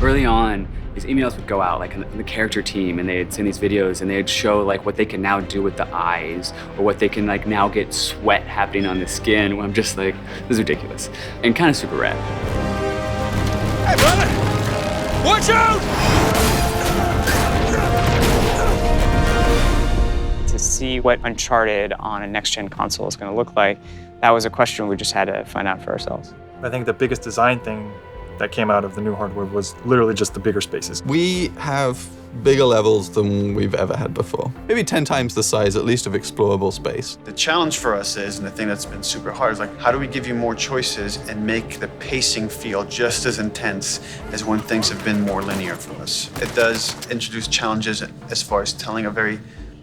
Early on, these emails would go out, like in the character team, and they'd send these videos, and they'd show like what they can now do with the eyes, or what they can like now get sweat happening on the skin. Where I'm just like, this is ridiculous, and kind of super rad. Hey, brother! Watch out! To see what Uncharted on a next-gen console is going to look like, that was a question we just had to find out for ourselves. I think the biggest design thing that came out of the new hardware was literally just the bigger spaces. We have bigger levels than we've ever had before. Maybe 10 times the size, at least, of explorable space. The challenge for us is, and the thing that's been super hard, is like, how do we give you more choices and make the pacing feel just as intense as when things have been more linear for us? It does introduce challenges as far as telling a very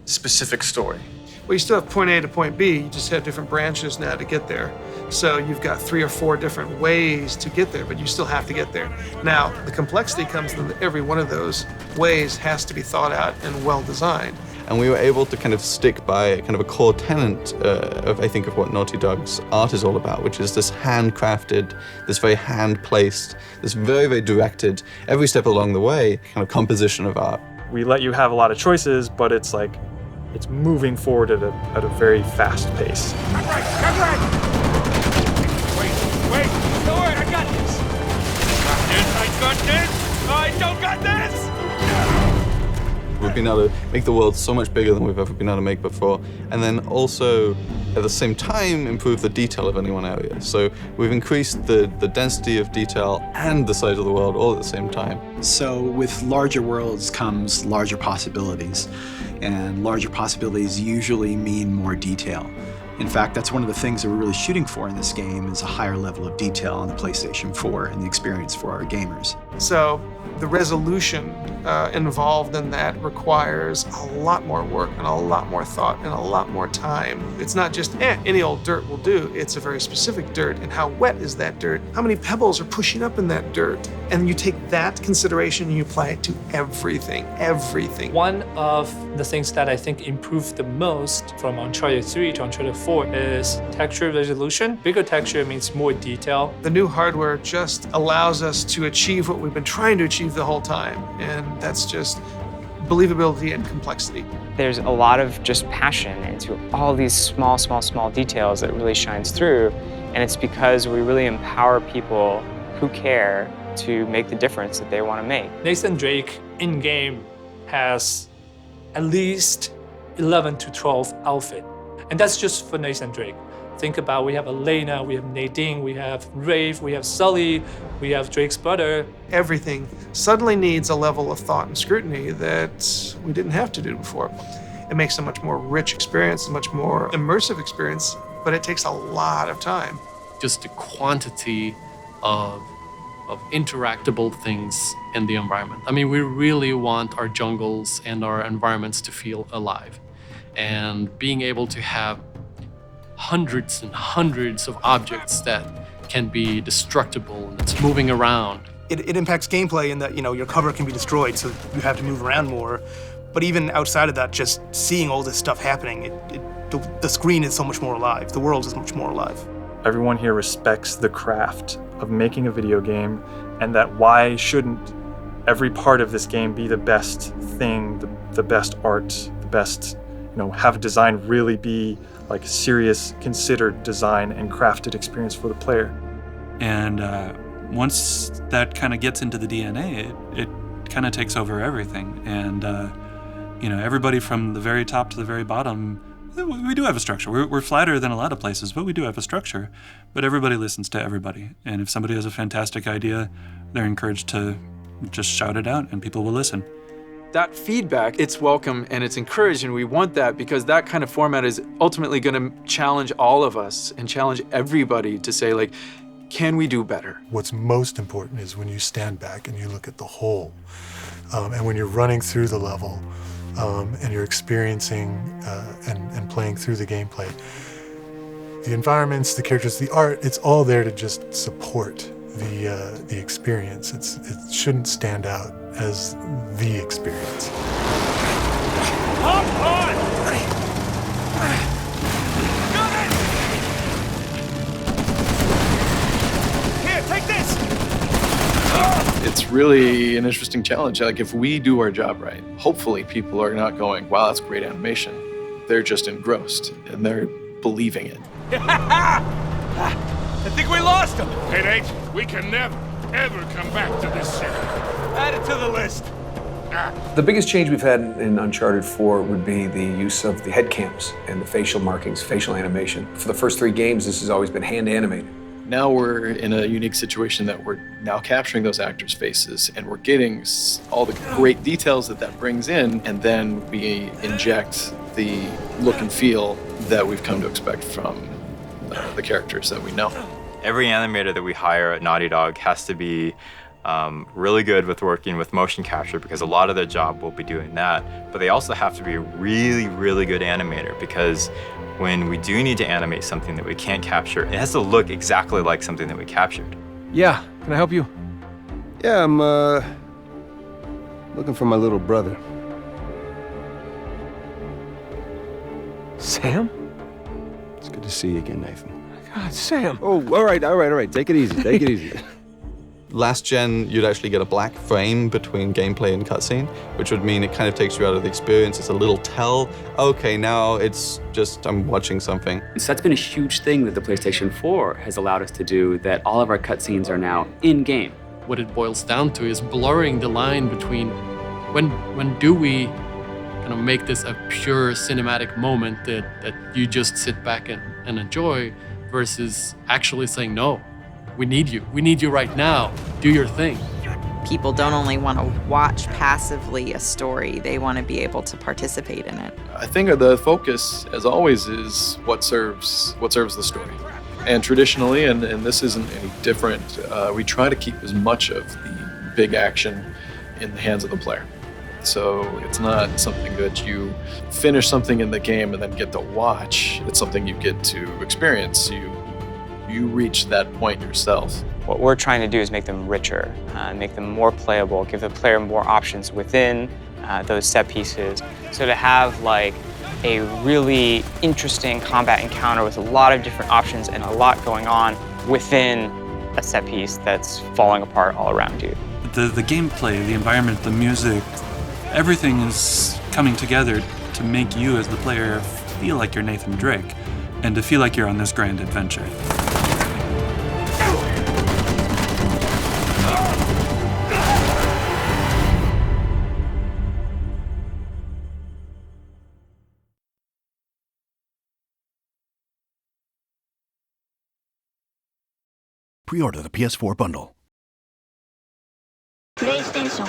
specific story. Well, you still have point A to point B, you just have different branches now to get there. So you've got 3 or 4 different ways to get there, but you still have to get there. Now, the complexity comes in that every one of those ways has to be thought out and well designed. And we were able to kind of stick by kind of a core tenet of, I think, of what Naughty Dog's art is all about, which is this handcrafted, this very hand-placed, this very, very directed, every step along the way, kind of composition of art. We let you have a lot of choices, but it's like, it's moving forward at a very fast pace. Cut right! Wait, don't worry, I got this! I don't got this! We've been able to make the world so much bigger than we've ever been able to make before, and then also, at the same time, improve the detail of any one area. So we've increased the density of detail and the size of the world all at the same time. So with larger worlds comes larger possibilities, and larger possibilities usually mean more detail. In fact, that's one of the things that we're really shooting for in this game is a higher level of detail on the PlayStation 4 and the experience for our gamers. So the resolution involved in that requires a lot more work and a lot more thought and a lot more time. It's not just, any old dirt will do. It's a very specific dirt. And how wet is that dirt? How many pebbles are pushing up in that dirt? And you take that consideration and you apply it to everything. One of the things that I think improved the most from Uncharted 3 to Uncharted 4 is texture resolution. Bigger texture means more detail. The new hardware just allows us to achieve what we've been trying to achieve the whole time, and that's just believability and complexity. There's a lot of just passion into all these small details that really shines through, and it's because we really empower people who care to make the difference that they want to make. Nathan Drake in-game has at least 11 to 12 outfits, and that's just for Nathan Drake. Think about, we have Elena, we have Nadine, we have Rafe, we have Sully, we have Drake's brother. Everything suddenly needs a level of thought and scrutiny that we didn't have to do before. It makes a much more rich experience, a much more immersive experience, but it takes a lot of time. Just the quantity of interactable things in the environment. I mean, we really want our jungles and our environments to feel alive. And being able to have hundreds and hundreds of objects that can be destructible and it's moving around. It impacts gameplay in that, your cover can be destroyed, so you have to move around more. But even outside of that, just seeing all this stuff happening, the screen is so much more alive. The world is much more alive. Everyone here respects the craft of making a video game, and that why shouldn't every part of this game be the best thing, the best art, the best, have design really be like serious, considered design and crafted experience for the player. And once that kind of gets into the DNA, it kind of takes over everything. And everybody from the very top to the very bottom, we do have a structure. We're flatter than a lot of places, but we do have a structure. But everybody listens to everybody. And if somebody has a fantastic idea, they're encouraged to just shout it out and people will listen. That feedback, it's welcome and it's encouraged, and we want that because that kind of format is ultimately going to challenge all of us and challenge everybody to say, like, can we do better? What's most important is when you stand back and you look at the whole, and when you're running through the level, and you're experiencing and playing through the gameplay. The environments, the characters, the art, it's all there to just support the experience. It shouldn't stand out as the experience. Hop on! really an interesting challenge. Like if we do our job right, hopefully people are not going, wow, that's great animation. They're just engrossed and they're believing it. I think we lost him. Hey, Nate, we can never, ever come back to this city. Add it to the list. The biggest change we've had in Uncharted 4 would be the use of the head cams and the facial markings, facial animation. For the first 3 games, this has always been hand animated. Now we're in a unique situation that we're now capturing those actors' faces and we're getting all the great details that brings in, and then we inject the look and feel that we've come to expect from the characters that we know. Every animator that we hire at Naughty Dog has to be really good with working with motion capture, because a lot of their job will be doing that. But they also have to be a really, really good animator, because when we do need to animate something that we can't capture, it has to look exactly like something that we captured. Yeah, can I help you? Yeah, I'm looking for my little brother. Sam? It's good to see you again, Nathan. God, Sam. Oh, all right. Take it easy, take it easy. Last gen, you'd actually get a black frame between gameplay and cutscene, which would mean it kind of takes you out of the experience. It's a little tell. Okay, now it's just I'm watching something. So that's been a huge thing that the PlayStation 4 has allowed us to do, that all of our cutscenes are now in-game. What it boils down to is blurring the line between when do we kind of make this a pure cinematic moment that you just sit back and enjoy, versus actually saying, no, we need you right now, do your thing. People don't only want to watch passively a story, they want to be able to participate in it. I think the focus, as always, is what serves the story. And traditionally, and this isn't any different, we try to keep as much of the big action in the hands of the player. So it's not something that you finish something in the game and then get to watch. It's something you get to experience. You reach that point yourself. What we're trying to do is make them richer, make them more playable, give the player more options within those set pieces. So to have like a really interesting combat encounter with a lot of different options and a lot going on within a set piece that's falling apart all around you. The gameplay, the environment, the music, everything is coming together to make you as the player feel like you're Nathan Drake and to feel like you're on this grand adventure. Pre-order the PS4 bundle. PlayStation